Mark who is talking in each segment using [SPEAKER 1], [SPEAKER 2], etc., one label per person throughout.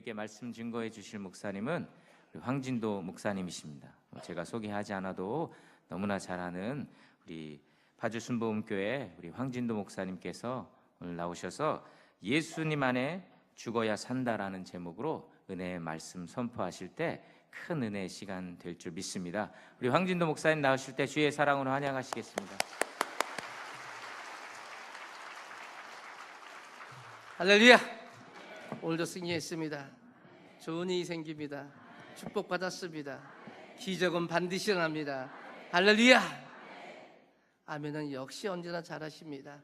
[SPEAKER 1] 우리에게 말씀 증거해 주실 목사님은 우리 황진도 목사님이십니다. 제가 소개하지 않아도 너무나 잘 아는 우리 파주 순복음교회 우리 황진도 목사님께서 오늘 나오셔서 예수님 안에 죽어야 산다라는 제목으로 은혜의 말씀 선포하실 때 큰 은혜의 시간 될 줄 믿습니다. 우리 황진도 목사님 나오실 때 주의 사랑으로 환영하시겠습니다.
[SPEAKER 2] 할렐루야! 오늘도 승리했습니다. 좋은 일이 생깁니다. 축복받았습니다. 기적은 반드시 일어납니다. 할렐루야! 아멘은 역시 언제나 잘하십니다.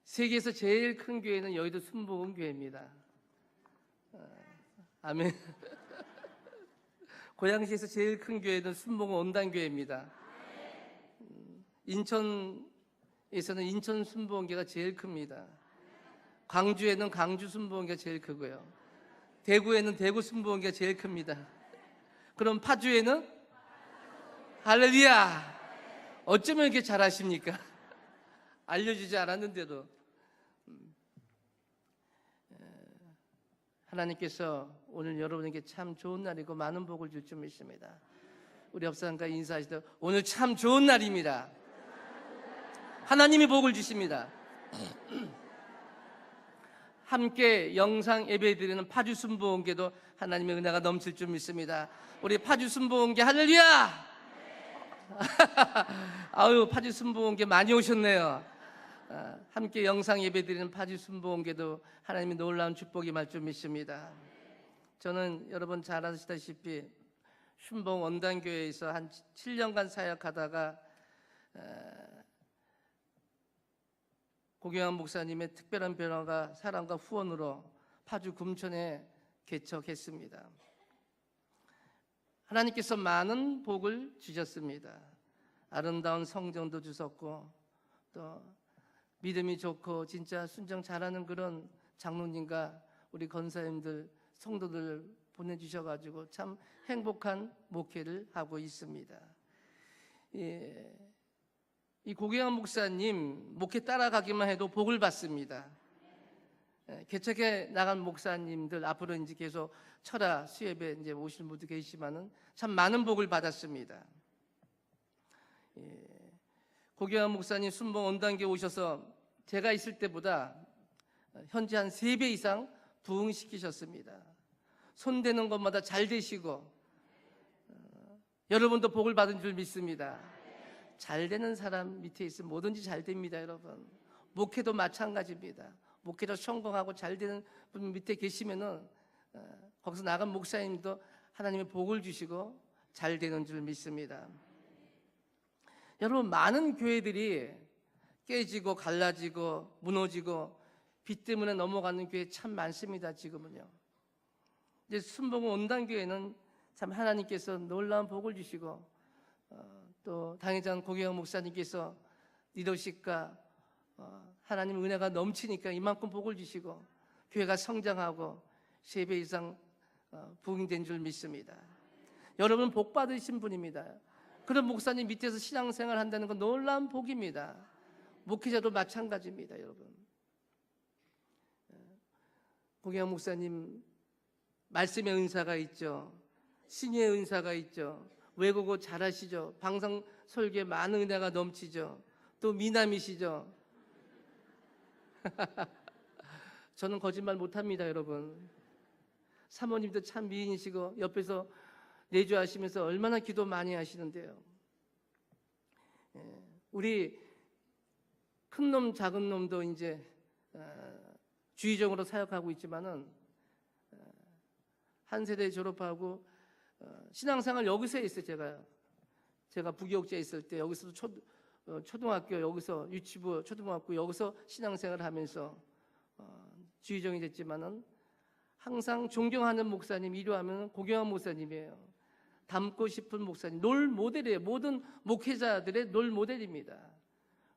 [SPEAKER 2] 세계에서 제일 큰 교회는 여의도 순복음교회입니다. 아멘. 고양시에서 제일 큰 교회는 순복음 온단교회입니다. 인천에서는 인천 순복음교회가 제일 큽니다. 광주에는 광주 순복음교회가 제일 크고요. 대구에는 대구 순복음교회가 제일 큽니다. 그럼 파주에는 할렐루야! 어쩌면 이렇게 잘하십니까? 알려주지 않았는데도 하나님께서 오늘 여러분에게 참 좋은 날이고 많은 복을 줄 줄 믿습니다. 우리 옆 사람과 인사하시되 오늘 참 좋은 날입니다. 하나님이 복을 주십니다. 함께 영상 예배드리는 파주 순복음교회도 하나님의 은혜가 넘칠 줄 믿습니다. 우리 파주 순복음교회 할렐루야! 아유, 파주 순복음교회 많이 오셨네요. 함께 영상 예배드리는 파주 순복음교회도 하나님의 놀라운 축복이 임할 줄 믿습니다. 저는 여러분 잘 아시다시피 순복음 원단교회에서 한 7년간 사역하다가 고경환 목사님의 특별한 변화가 사랑과 후원으로 파주 금천에 개척했습니다. 하나님께서 많은 복을 주셨습니다. 아름다운 성전도 주셨고 또 믿음이 좋고 진짜 순종 잘하는 그런 장로님과 우리 권사님들, 성도들 보내주셔가지고 참 행복한 목회를 하고 있습니다. 이 고경환 목사님 목회 따라가기만 해도 복을 받습니다. 개척해 나간 목사님들 앞으로 이제 계속 철야 수협에 이제 오시는 분도 계시지만은 참 많은 복을 받았습니다. 고경환 목사님 순복음 원단교회 오셔서 제가 있을 때보다 현재 한 3배 이상 부흥시키셨습니다. 손대는 것마다 잘 되시고 여러분도 복을 받은 줄 믿습니다. 잘 되는 사람 밑에 있으면 뭐든지 잘 됩니다. 여러분 목회도 마찬가지입니다. 목회도 성공하고 잘 되는 분 밑에 계시면은 거기서 나간 목사님도 하나님의 복을 주시고 잘 되는 줄 믿습니다. 여러분 많은 교회들이 깨지고 갈라지고 무너지고 빚 때문에 넘어가는 교회 참 많습니다. 지금은요. 이제 순복음 온단교회는 참 하나님께서 놀라운 복을 주시고 또 당회장 고경환 목사님께서 리더십과 하나님 은혜가 넘치니까 이만큼 복을 주시고 교회가 성장하고 3배 이상 부흥된 줄 믿습니다. 여러분 복 받으신 분입니다. 그런 목사님 밑에서 신앙생활 한다는 건 놀라운 복입니다. 목회자도 마찬가지입니다. 여러분 고경환 목사님 말씀의 은사가 있죠. 신의 은사가 있죠. 외국어 잘하시죠. 방송 설교에 많은 은혜가 넘치죠. 또 미남이시죠. 저는 거짓말 못합니다. 여러분 사모님도 참 미인이시고 옆에서 내주하시면서 얼마나 기도 많이 하시는데요. 우리 큰 놈 작은 놈도 이제 주의적으로 사역하고 있지만은 한 세대 졸업하고 신앙생활 여기서 했어요. 제가 부교육자에 있을 때 여기서 초등학교 여기서 유치부 초등학교 여기서 신앙생활을 하면서 주의종이 됐지만은 항상 존경하는 목사님 이루하면 고경환 목사님이에요. 닮고 싶은 목사님, 롤 모델이에요. 모든 목회자들의 롤 모델입니다.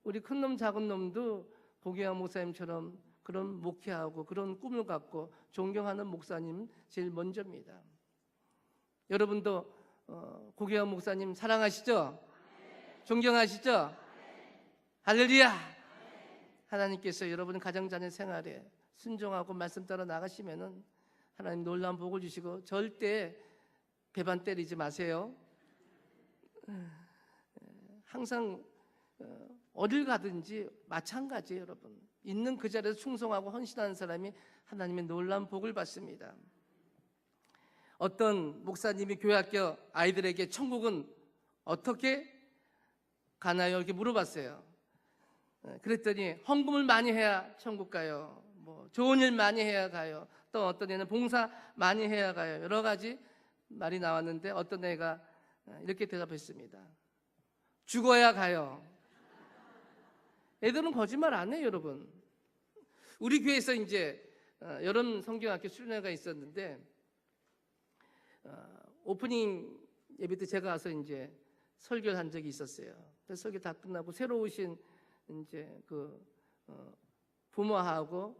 [SPEAKER 2] 우리 큰 놈 작은 놈도 고경환 목사님처럼 그런 목회하고 그런 꿈을 갖고 존경하는 목사님 제일 먼저입니다. 여러분도 고경환 목사님 사랑하시죠? 존경하시죠? 할렐루야! 하나님께서 여러분 가정자녀 생활에 순종하고 말씀 따라 나가시면은 하나님 놀라운 복을 주시고 절대 배반 때리지 마세요. 항상 어딜 가든지 마찬가지예요, 여러분. 있는 그 자리에서 충성하고 헌신하는 사람이 하나님의 놀라운 복을 받습니다. 어떤 목사님이 교회 학교 아이들에게 천국은 어떻게 가나요? 이렇게 물어봤어요. 그랬더니 헌금을 많이 해야 천국 가요. 뭐 좋은 일 많이 해야 가요. 또 어떤 애는 봉사 많이 해야 가요. 여러 가지 말이 나왔는데 어떤 애가 이렇게 대답했습니다. 죽어야 가요. 애들은 거짓말 안 해요, 여러분. 우리 교회에서 이제 여름 성경학교 수련회가 있었는데 오프닝 예배 때 제가 가서 이제 설교를 한 적이 있었어요. 그래서 설교 다 끝나고 새로 오신 이제 그 부모하고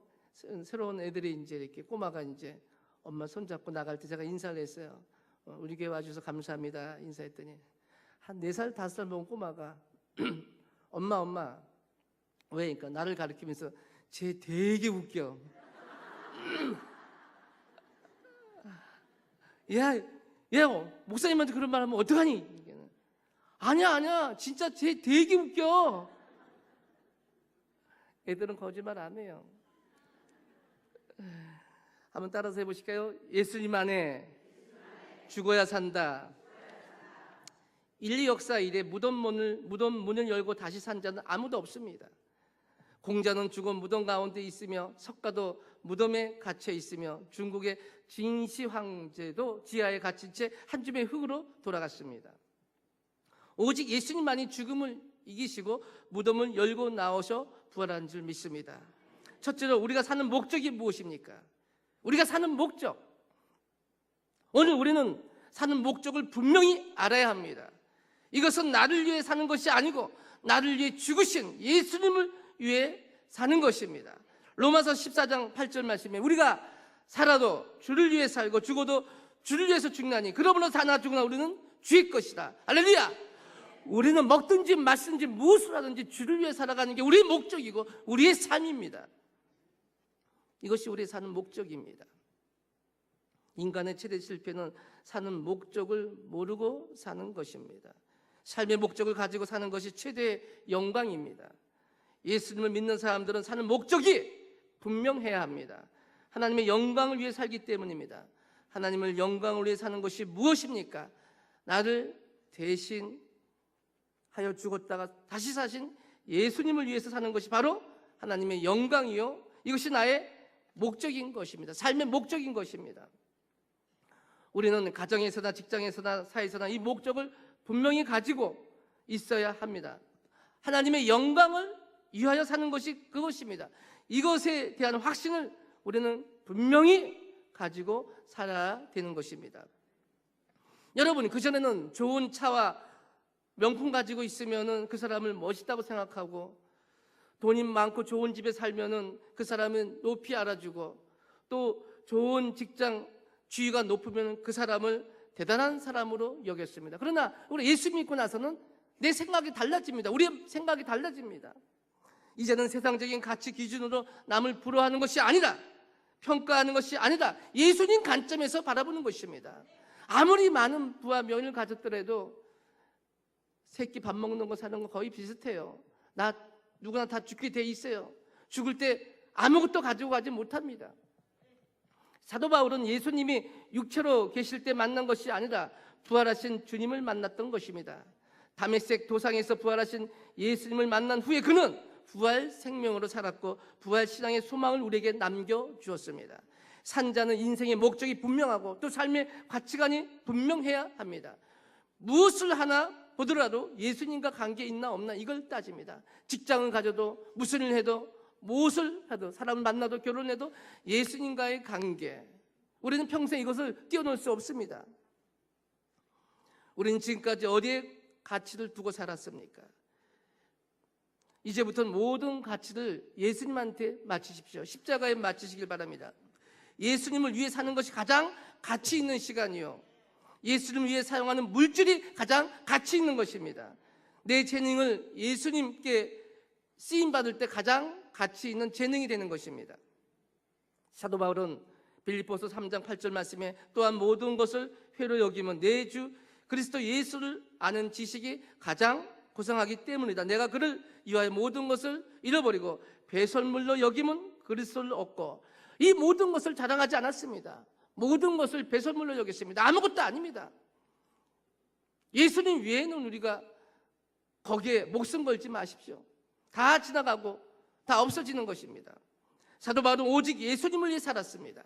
[SPEAKER 2] 새로운 애들이 이제 이렇게 꼬마가 이제 엄마 손잡고 나갈 때 제가 인사를 했어요. 우리 교회 와주셔서 감사합니다. 인사했더니 한 4살, 5살 먹은 꼬마가 엄마 왜? 그러니까 나를 가리키면서 쟤 되게 웃겨. 야, 목사님한테 그런 말 하면 어떡하니? 아니야, 진짜 쟤 되게 웃겨. 애들은 거짓말 안 해요. 한번 따라서 해보실까요? 예수님 안에 죽어야 산다. 인류 역사 이래 무덤 문을 열고 다시 산 자는 아무도 없습니다. 공자는 죽은 무덤 가운데 있으며 석가도 무덤에 갇혀 있으며 중국의 진시 황제도 지하에 갇힌 채 한 줌의 흙으로 돌아갔습니다. 오직 예수님만이 죽음을 이기시고 무덤을 열고 나오셔 부활한 줄 믿습니다. 첫째로 우리가 사는 목적이 무엇입니까? 우리가 사는 목적. 오늘 우리는 사는 목적을 분명히 알아야 합니다. 이것은 나를 위해 사는 것이 아니고 나를 위해 죽으신 예수님을 위해 사는 것입니다. 로마서 14장 8절 말씀에 우리가 살아도 주를 위해 살고 죽어도 주를 위해서 죽나니 그러므로 사나 죽으나 우리는 주의 것이다. 할렐루야. 우리는 먹든지 마시든지 무엇을 하든지 주를 위해 살아가는 게 우리의 목적이고 우리의 삶입니다. 이것이 우리의 사는 목적입니다. 인간의 최대 실패는 사는 목적을 모르고 사는 것입니다. 삶의 목적을 가지고 사는 것이 최대의 영광입니다. 예수님을 믿는 사람들은 사는 목적이 분명해야 합니다. 하나님의 영광을 위해 살기 때문입니다. 하나님을 영광을 위해 사는 것이 무엇입니까? 나를 대신하여 죽었다가 다시 사신 예수님을 위해서 사는 것이 바로 하나님의 영광이요, 이것이 나의 목적인 것입니다. 삶의 목적인 것입니다. 우리는 가정에서나 직장에서나 사회에서나 이 목적을 분명히 가지고 있어야 합니다. 하나님의 영광을 위하여 사는 것이 그것입니다. 이것에 대한 확신을 우리는 분명히 가지고 살아야 되는 것입니다. 여러분, 그전에는 좋은 차와 명품 가지고 있으면은 그 사람을 멋있다고 생각하고, 돈이 많고 좋은 집에 살면은 그 사람은 높이 알아주고, 또 좋은 직장 지위가 높으면 그 사람을 대단한 사람으로 여겼습니다. 그러나 우리 예수 믿고 나서는 내 생각이 달라집니다. 우리의 생각이 달라집니다. 이제는 세상적인 가치 기준으로 남을 부러워하는 것이 아니라, 평가하는 것이 아니라 예수님 관점에서 바라보는 것입니다. 아무리 많은 부와 명예를 가졌더라도 새끼 밥 먹는 거 사는 거 거의 비슷해요. 누구나 다 죽게 돼 있어요. 죽을 때 아무것도 가지고 가지 못합니다. 사도 바울은 예수님이 육체로 계실 때 만난 것이 아니라 부활하신 주님을 만났던 것입니다. 다메섹 도상에서 부활하신 예수님을 만난 후에 그는 부활 생명으로 살았고 부활 신앙의 소망을 우리에게 남겨주었습니다. 산자는 인생의 목적이 분명하고 또 삶의 가치관이 분명해야 합니다. 무엇을 하나 보더라도 예수님과 관계 있나 없나 이걸 따집니다. 직장을 가져도 무슨 일을 해도 무엇을 해도 사람을 만나도 결혼해도 예수님과의 관계, 우리는 평생 이것을 뛰어넘을 수 없습니다. 우리는 지금까지 어디에 가치를 두고 살았습니까? 이제부터는 모든 가치를 예수님한테 맞추십시오. 십자가에 맞추시길 바랍니다. 예수님을 위해 사는 것이 가장 가치 있는 시간이요, 예수님을 위해 사용하는 물질이 가장 가치 있는 것입니다. 내 재능을 예수님께 쓰임받을 때 가장 가치 있는 재능이 되는 것입니다. 사도 바울은 빌립보서 3장 8절 말씀에 또한 모든 것을 회로 여기면 내 주 그리스도 예수를 아는 지식이 가장 고상하기 때문이다. 내가 그를 위하여 모든 것을 잃어버리고 배설물로 여기면 그리스도를 얻고, 이 모든 것을 자랑하지 않았습니다. 모든 것을 배설물로 여겼습니다. 아무것도 아닙니다. 예수님 외에는 우리가 거기에 목숨 걸지 마십시오. 다 지나가고 다 없어지는 것입니다. 사도 바울은 오직 예수님을 위해 살았습니다.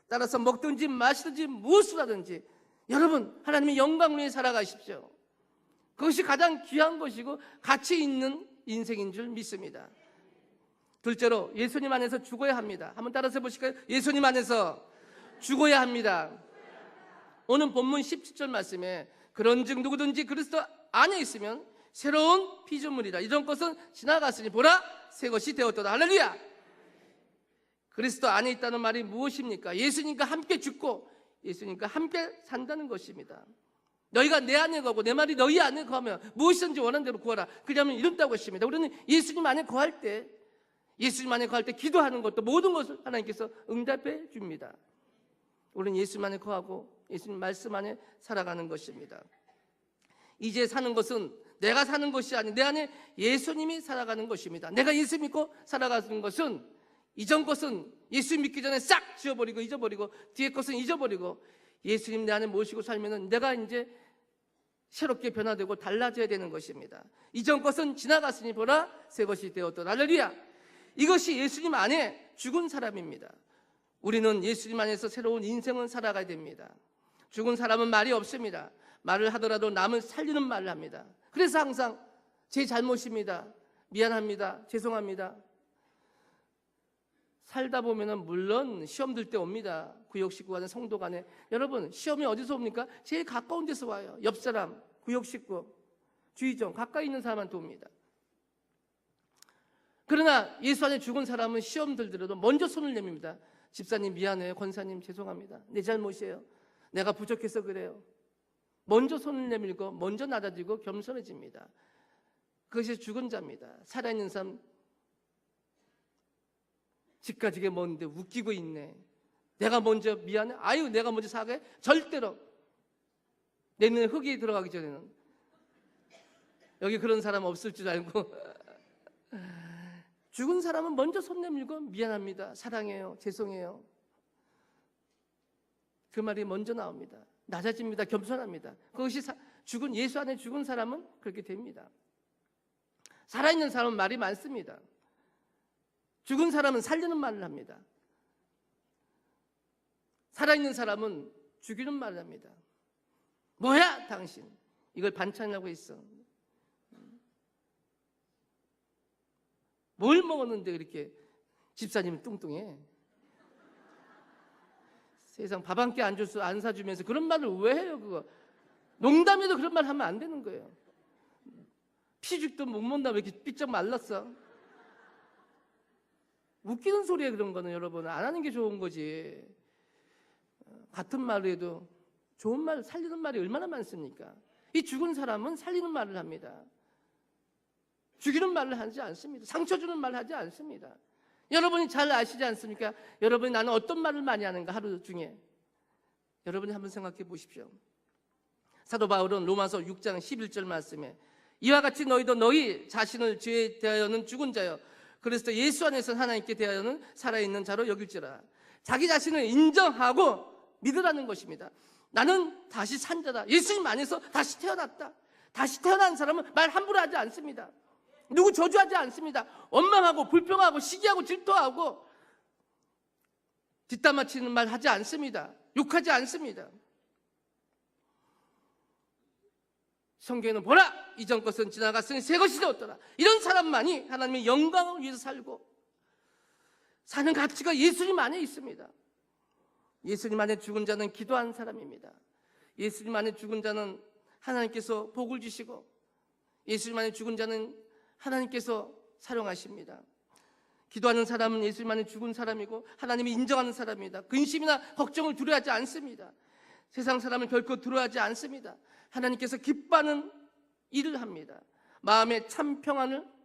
[SPEAKER 2] 따라서 먹든지 마시든지 무엇을 하든지 여러분 하나님의 영광을 위해 살아가십시오. 그것이 가장 귀한 것이고 가치 있는 인생인 줄 믿습니다. 둘째로 예수님 안에서 죽어야 합니다. 한번 따라서 보실까요? 예수님 안에서 죽어야 합니다. 오늘 본문 17절 말씀에 그런즉 누구든지 그리스도 안에 있으면 새로운 피조물이라. 이전 것은 지나갔으니 보라 새 것이 되었도다. 할렐루야. 그리스도 안에 있다는 말이 무엇입니까? 예수님과 함께 죽고 예수님과 함께 산다는 것입니다. 너희가 내 안에 거하고 내 말이 너희 안에 거하면 무엇이든지 원하는 대로 구하라. 그러면 이룬다고 했습니다. 우리는 예수님 안에 거할 때, 예수님 안에 거할 때 기도하는 것도 모든 것을 하나님께서 응답해 줍니다. 우리는 예수님 안에 거하고 예수님 말씀 안에 살아가는 것입니다. 이제 사는 것은 내가 사는 것이 아닌 내 안에 예수님이 살아가는 것입니다. 내가 예수 믿고 살아가는 것은 이전 것은 예수 믿기 전에 싹 지워버리고 잊어버리고 뒤에 것은 잊어버리고 예수님 내 안에 모시고 살면 내가 이제 새롭게 변화되고 달라져야 되는 것입니다. 이전 것은 지나갔으니 보라 새 것이 되었다. 할렐루야. 이것이 예수님 안에 죽은 사람입니다. 우리는 예수님 안에서 새로운 인생을 살아가야 됩니다. 죽은 사람은 말이 없습니다. 말을 하더라도 남을 살리는 말을 합니다. 그래서 항상 제 잘못입니다, 미안합니다, 죄송합니다. 살다 보면은 물론 시험 들 때 옵니다. 구역 식구 간에 성도 간에. 여러분 시험이 어디서 옵니까? 제일 가까운 데서 와요. 옆 사람, 구역 식구, 주의종 가까이 있는 사람한테 옵니다. 그러나 예수 안에 죽은 사람은 시험 들더라도 먼저 손을 내밉니다. 집사님 미안해요, 권사님 죄송합니다, 내 잘못이에요, 내가 부족해서 그래요. 먼저 손을 내밀고 먼저 낮아지고 겸손해집니다. 그것이 죽은 자입니다. 살아있는 사람 집까지게 먼데 웃기고 있네. 내가 먼저 미안해? 아유 내가 먼저 사과해? 절대로. 내 눈에 흙이 들어가기 전에는. 여기 그런 사람 없을 줄 알고. 죽은 사람은 먼저 손 내밀고 미안합니다, 사랑해요, 죄송해요. 그 말이 먼저 나옵니다. 낮아집니다. 겸손합니다. 그것이 죽은 예수 안에 죽은 사람은 그렇게 됩니다. 살아있는 사람은 말이 많습니다. 죽은 사람은 살리는 말을 합니다. 살아있는 사람은 죽이는 말을 합니다. 뭐야 당신, 이걸 반찬이라고 했어. 뭘 먹었는데 이렇게 집사님은 뚱뚱해. 세상 밥 한 끼 안 사주면서 그런 말을 왜 해요? 그거 농담에도 그런 말 하면 안 되는 거예요. 피죽도 못 먹나 왜 이렇게 삐쩍 말랐어? 웃기는 소리에 그런 거는 여러분 안 하는 게 좋은 거지. 같은 말로 해도 좋은 말, 살리는 말이 얼마나 많습니까? 이 죽은 사람은 살리는 말을 합니다. 죽이는 말을 하지 않습니다. 상처 주는 말을 하지 않습니다. 여러분이 잘 아시지 않습니까? 여러분이 나는 어떤 말을 많이 하는가 하루 중에. 여러분이 한번 생각해 보십시오. 사도 바울은 로마서 6장 11절 말씀에 이와 같이 너희도 너희 자신을 죄에 대하여는 죽은 자여 그리스도 예수 안에서 하나님께 대하여는 살아있는 자로 여길지라. 자기 자신을 인정하고 믿으라는 것입니다. 나는 다시 산 자다. 예수님 안에서 다시 태어났다. 다시 태어난 사람은 말 함부로 하지 않습니다. 누구 저주하지 않습니다. 원망하고 불평하고 시기하고 질투하고 뒷담화 치는 말 하지 않습니다. 욕하지 않습니다. 성경에는 보라 이전 것은 지나갔으니 새 것이 되었더라. 이런 사람만이 하나님의 영광을 위해서 살고 사는 가치가 예수님 안에 있습니다. 예수님 안에 죽은 자는 기도한 사람입니다. 예수님 안에 죽은 자는 하나님께서 복을 주시고 예수님 안에 죽은 자는 하나님께서 사랑하십니다. 기도하는 사람은 예수님 안에 죽은 사람이고 하나님이 인정하는 사람입니다. 근심이나 걱정을 두려워하지 않습니다. 세상 사람을 결코 두려워하지 않습니다. 하나님께서 기뻐하는 일을 합니다. 마음에 참 평안을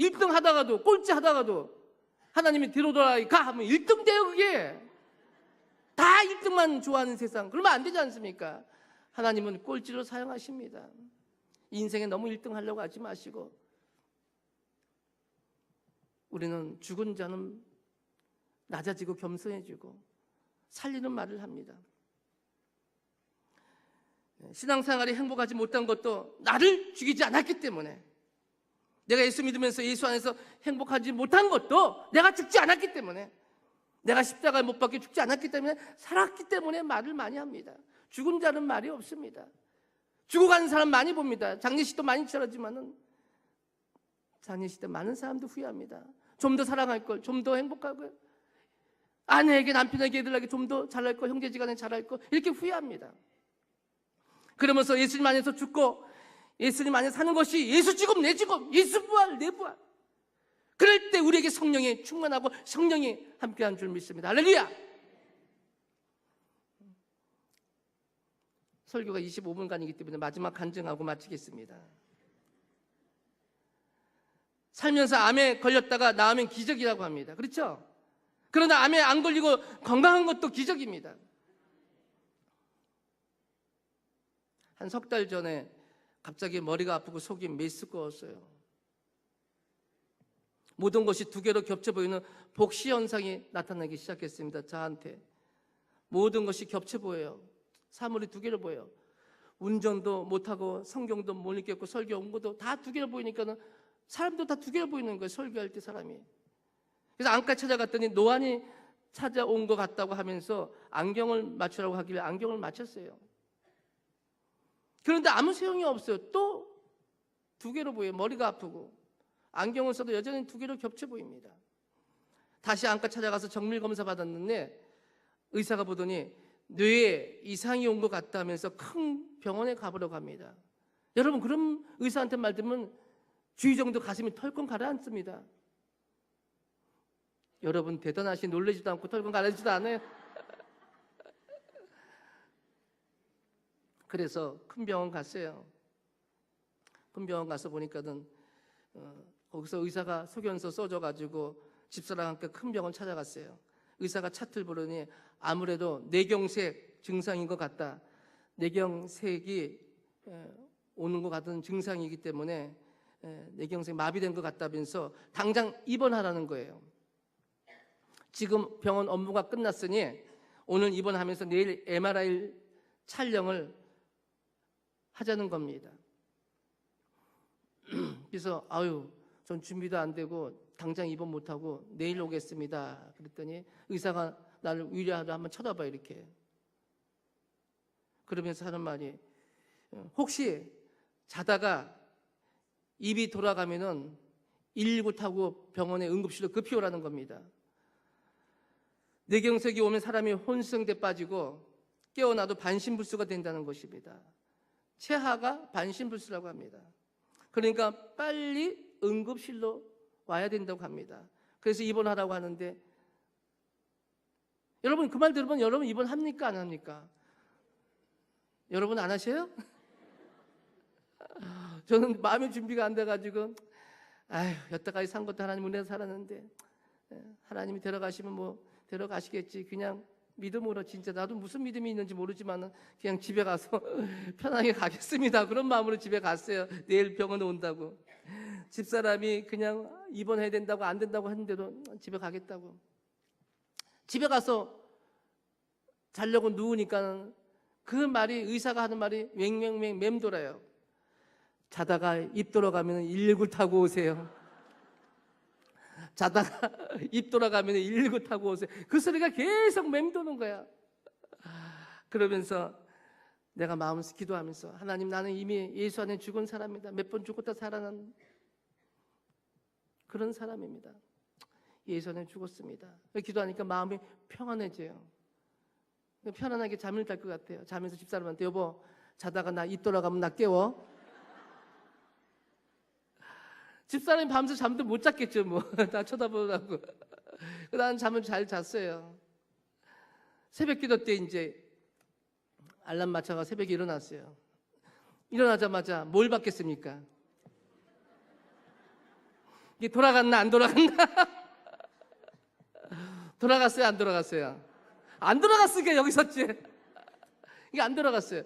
[SPEAKER 2] 1등 하다가도, 꼴찌 하다가도 하나님이 뒤로 돌아가 가 하면 1등 돼요. 그게 다 1등만 좋아하는 세상. 그러면 안 되지 않습니까? 하나님은 꼴찌로 사용하십니다. 인생에 너무 1등 하려고 하지 마시고, 우리는 죽은 자는 낮아지고 겸손해지고 살리는 말을 합니다. 신앙생활이 행복하지 못한 것도 나를 죽이지 않았기 때문에, 내가 예수 믿으면서 예수 안에서 행복하지 못한 것도 내가 죽지 않았기 때문에, 내가 십자가에 못 박혀 죽지 않았기 때문에, 살았기 때문에 말을 많이 합니다. 죽은 자는 말이 없습니다. 죽어가는 사람 많이 봅니다. 장례식도 많이 치러지만은 장례식 때 많은 사람도 후회합니다. 좀 더 사랑할 걸, 좀 더 행복하고요, 아내에게, 남편에게, 애들에게 좀 더 잘할 걸, 형제지간에 잘할 걸, 이렇게 후회합니다. 그러면서 예수님 안에서 죽고 예수님 안에서 사는 것이 예수 죽음 내 죽음, 예수 부활 내 부활, 그럴 때 우리에게 성령이 충만하고 성령이 함께한 줄 믿습니다. 할렐루야. 설교가 25분간이기 때문에 마지막 간증하고 마치겠습니다. 살면서 암에 걸렸다가 나으면 기적이라고 합니다. 그렇죠? 그러나 암에 안 걸리고 건강한 것도 기적입니다. 한 석 달 전에 갑자기 머리가 아프고 속이 메스꺼웠어요. 모든 것이 두 개로 겹쳐 보이는 복시 현상이 나타나기 시작했습니다. 저한테 모든 것이 겹쳐 보여요. 사물이 두 개로 보여요. 운전도 못하고 성경도 못 읽겠고 설교 온 것도 다 두 개로 보이니까는 사람도 다 두 개로 보이는 거예요. 설교할 때 사람이. 그래서 안과 찾아갔더니 노안이 찾아온 것 같다고 하면서 안경을 맞추라고 하길래 안경을 맞췄어요. 그런데 아무 소용이 없어요. 또 두 개로 보여요. 머리가 아프고 안경을 써도 여전히 두 개로 겹쳐 보입니다. 다시 안과 찾아가서 정밀 검사 받았는데 의사가 보더니 뇌에 이상이 온 것 같다면서 큰 병원에 가보려고 합니다. 여러분, 그런 의사한테 말 들으면 주의 정도 가슴이 털컹 가라앉습니다. 여러분 대단하시, 놀라지도 않고 털컹 가라앉지도 않아요. 그래서 큰 병원 갔어요. 큰 병원 가서 보니까는 거기서 의사가 소견서 써줘가지고 집사랑 함께 큰 병원 찾아갔어요. 의사가 차트를 보더니 아무래도 뇌경색 증상인 것 같다. 뇌경색이 오는 것 같은 증상이기 때문에 뇌경색 마비된 것 같다면서 당장 입원하라는 거예요. 지금 병원 업무가 끝났으니 오늘 입원하면서 내일 MRI 촬영을 하자는 겁니다. 그래서 전 준비도 안 되고 당장 입원 못하고 내일 오겠습니다. 그랬더니 의사가 나를 위로하러 한번 쳐다봐 이렇게. 그러면서 하는 말이, 혹시 자다가 입이 돌아가면은 119 타고 병원에 응급실로 급히 오라는 겁니다. 뇌경색이 오면 사람이 혼수상태 빠지고 깨어나도 반신불수가 된다는 것입니다. 체하가 반신불수라고 합니다. 그러니까 빨리 응급실로 와야 된다고 합니다. 그래서 입원하라고 하는데, 여러분 그 말 들으면 여러분 입원합니까 안 합니까? 여러분 안 하셔요? 저는 마음의 준비가 안 돼가지고 여태까지 산 것도 하나님 은혜로 살았는데 하나님이 데려가시면 뭐 데려가시겠지, 그냥 믿음으로, 진짜 나도 무슨 믿음이 있는지 모르지만 그냥 집에 가서 편하게 가겠습니다. 그런 마음으로 집에 갔어요. 내일 병원에 온다고. 집사람이 그냥 입원해야 된다고 안 된다고 했는데도 집에 가겠다고. 집에 가서 자려고 누우니까 그 말이, 의사가 하는 말이 맹맹맹 맴돌아요. 자다가 입 돌아가면 119 타고 오세요. 자다가 입 돌아가면 119 타고 오세요. 그 소리가 계속 맴도는 거야. 그러면서 내가 마음에서 기도하면서, 하나님, 나는 이미 예수 안에 죽은 사람이다. 몇 번 죽었다 살아난 그런 사람입니다. 예수 안에 죽었습니다. 기도하니까 마음이 평안해져요. 편안하게 잠을 잘 것 같아요. 자면서 집사람한테, 여보, 자다가 나 입 돌아가면 나 깨워. 집사람이 밤새 잠도 못 잤겠죠, 뭐. 나 쳐다보려고. 나는 잠을 잘 잤어요. 새벽 기도 때 이제 알람 맞춰가 새벽에 일어났어요. 일어나자마자 뭘 받겠습니까? 이게 돌아갔나 안 돌아갔나? 돌아갔어요 안 돌아갔어요? 안 돌아갔으니까 여기 섰지. 이게 안 돌아갔어요.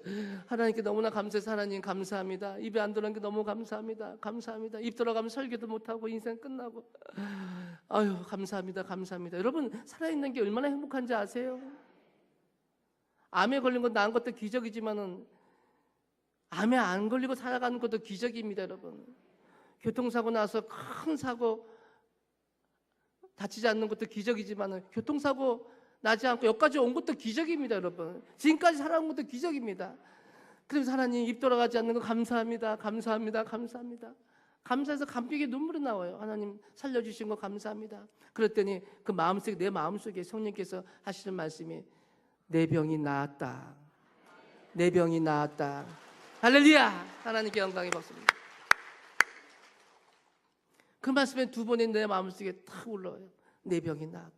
[SPEAKER 2] 하나님께 너무나 감사해서 하나님 감사합니다. 입에 안 들어간 게 너무 감사합니다. 감사합니다. 입 들어가면 설교도 못하고 인생 끝나고. 아유 감사합니다. 감사합니다. 여러분 살아있는 게 얼마나 행복한지 아세요? 암에 걸린 건 나은 것도 기적이지만은 암에 안 걸리고 살아가는 것도 기적입니다. 여러분 교통사고 나서 큰 사고 다치지 않는 것도 기적이지만은 교통사고 나지 않고 여기까지 온 것도 기적입니다. 여러분 지금까지 살아온 것도 기적입니다. 그래서 하나님 입 돌아가지 않는 거 감사합니다. 감사합니다. 감사합니다. 감사해서 감격의 눈물이 나와요. 하나님 살려주신 거 감사합니다. 그랬더니 그 마음속에 내 마음속에 성령께서 하시는 말씀이 내 병이 나았다. 내 병이 나았다. 할렐루야. 하나님께 영광이 받습니다. 그 말씀에 두 번에 내 마음속에 탁 올라와요. 내 병이 나았다.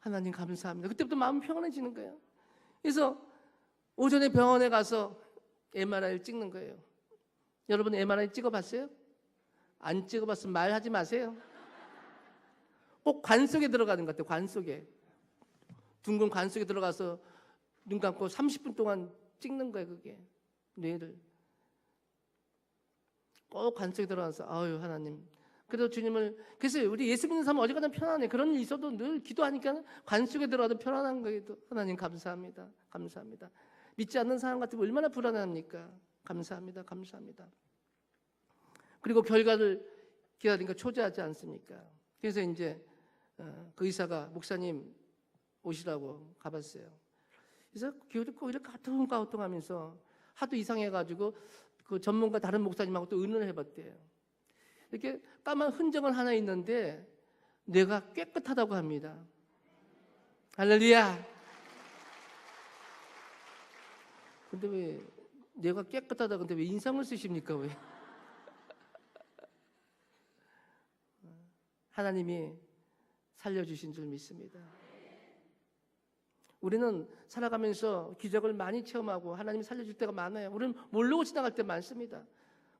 [SPEAKER 2] 하나님 감사합니다. 그때부터 마음이 평안해지는 거예요. 그래서 오전에 병원에 가서 MRI를 찍는 거예요. 여러분 MRI 찍어봤어요? 안 찍어봤으면 말하지 마세요. 꼭 관 속에 들어가는 것 같아요. 관 속에 둥근 관 속에 들어가서 눈 감고 30분 동안 찍는 거예요. 그게 뇌를 꼭 관 속에 들어가서 아유 하나님 그래도 주님을 그래서 우리 예수 믿는 사람은 어디 가든 편안해. 그런 일 있어도 늘 기도하니까 관 속에 들어가도 편안한 거예요. 하나님 감사합니다. 감사합니다. 믿지 않는 사람 같으면 얼마나 불안합니까? 감사합니다. 감사합니다. 그리고 결과를 기다리니까 초조하지 않습니까? 그래서 이제 그 의사가 목사님 오시라고 가봤어요. 그래서 꼭 이렇게 가통가통하면서 하도 이상해가지고 그 전문가 다른 목사님하고 또 의논을 해봤대요. 이렇게 까만 흔적은 하나 있는데 뇌가 깨끗하다고 합니다. 할렐루야. 근데 왜 뇌가 깨끗하다 근데 왜 인상을 쓰십니까? 왜? 하나님이 살려주신 줄 믿습니다. 우리는 살아가면서 기적을 많이 체험하고 하나님이 살려줄 때가 많아요. 우리는 모르고 지나갈 때 많습니다.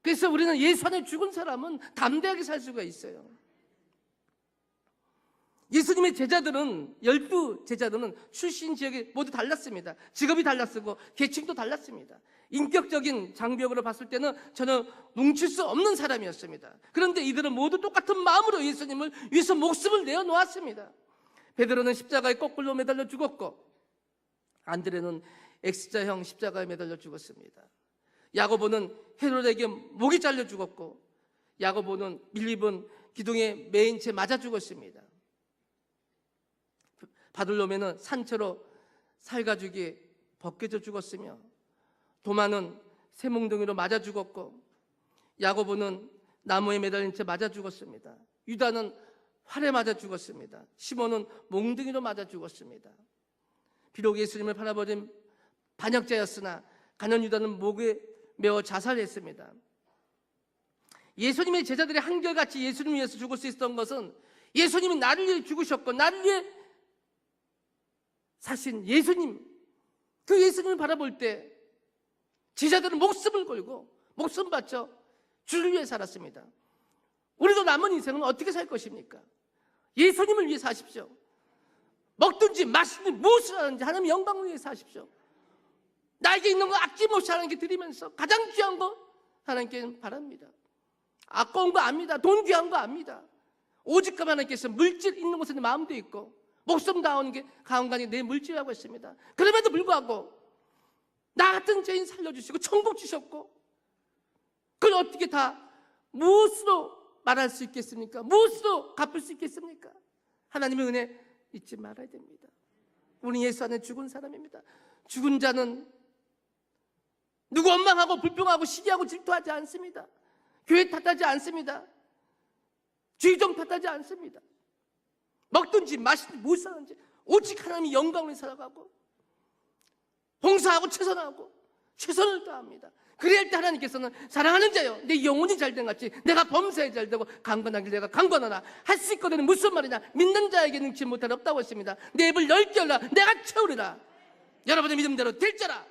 [SPEAKER 2] 그래서 우리는 예수 안에 죽은 사람은 담대하게 살 수가 있어요. 예수님의 제자들은 12 제자들은 출신 지역이 모두 달랐습니다. 직업이 달랐고 계층도 달랐습니다. 인격적인 장벽으로 봤을 때는 전혀 뭉칠 수 없는 사람이었습니다. 그런데 이들은 모두 똑같은 마음으로 예수님을 위해서 목숨을 내어놓았습니다. 베드로는 십자가에 거꾸로 매달려 죽었고 안드레는 X자형 십자가에 매달려 죽었습니다. 야고보는 헤롯에게 목이 잘려 죽었고 야고보는 밀립은 기둥에 매인 채 맞아 죽었습니다. 바들로메는 산채로 살가죽이 벗겨져 죽었으며 도마는 쇠몽둥이로 맞아 죽었고 야고보는 나무에 매달린 채 맞아 죽었습니다. 유다는 활에 맞아 죽었습니다. 시몬은 몽둥이로 맞아 죽었습니다. 비록 예수님을 팔아버린 반역자였으나 가룟 유다는 목에 매어 자살했습니다. 예수님의 제자들이 한결같이 예수님을 위해서 죽을 수 있었던 것은 예수님이 나를 위해 죽으셨고 나를 위해 사신 예수님, 그 예수님을 바라볼 때 제자들은 목숨을 걸고 목숨 바쳐 주를 위해 살았습니다. 우리도 남은 인생은 어떻게 살 것입니까? 예수님을 위해 사십시오. 먹든지 마시든지 무엇을 하든지 하나님 영광을 위해 사십시오. 나에게 있는 거 아낌없이 하나님께 드리면서 가장 귀한 거 하나님께 바랍니다. 아까운 거 압니다. 돈 귀한 거 압니다. 오직 하나님께서 물질 있는 곳에 내 마음도 있고 목숨 다하는 게 가운간이 내 물질이라고 했습니다. 그럼에도 불구하고 나 같은 죄인 살려주시고 천국 주셨고 그걸 어떻게 다 무엇으로 말할 수 있겠습니까? 무엇으로 갚을 수 있겠습니까? 하나님의 은혜 잊지 말아야 됩니다. 우리 예수 안에 죽은 사람입니다. 죽은 자는 누구 원망하고 불평하고 시기하고 질투하지 않습니다. 교회 탓하지 않습니다. 주의종 탓하지 않습니다. 먹든지 마시든지 무엇을 하든지 오직 하나님의 영광을 살아가고 봉사하고 최선을 다합니다. 그래야 할 때 하나님께서는 사랑하는 자여 내 영혼이 잘된 같이 내가 범사에 잘되고 강건하길 내가 강건하나 할 수 있거든. 무슨 말이냐? 믿는 자에게 능치 못할 없다고 했습니다. 내 입을 넓게 열라 내가 채우리라. 여러분의 믿음대로 될자라.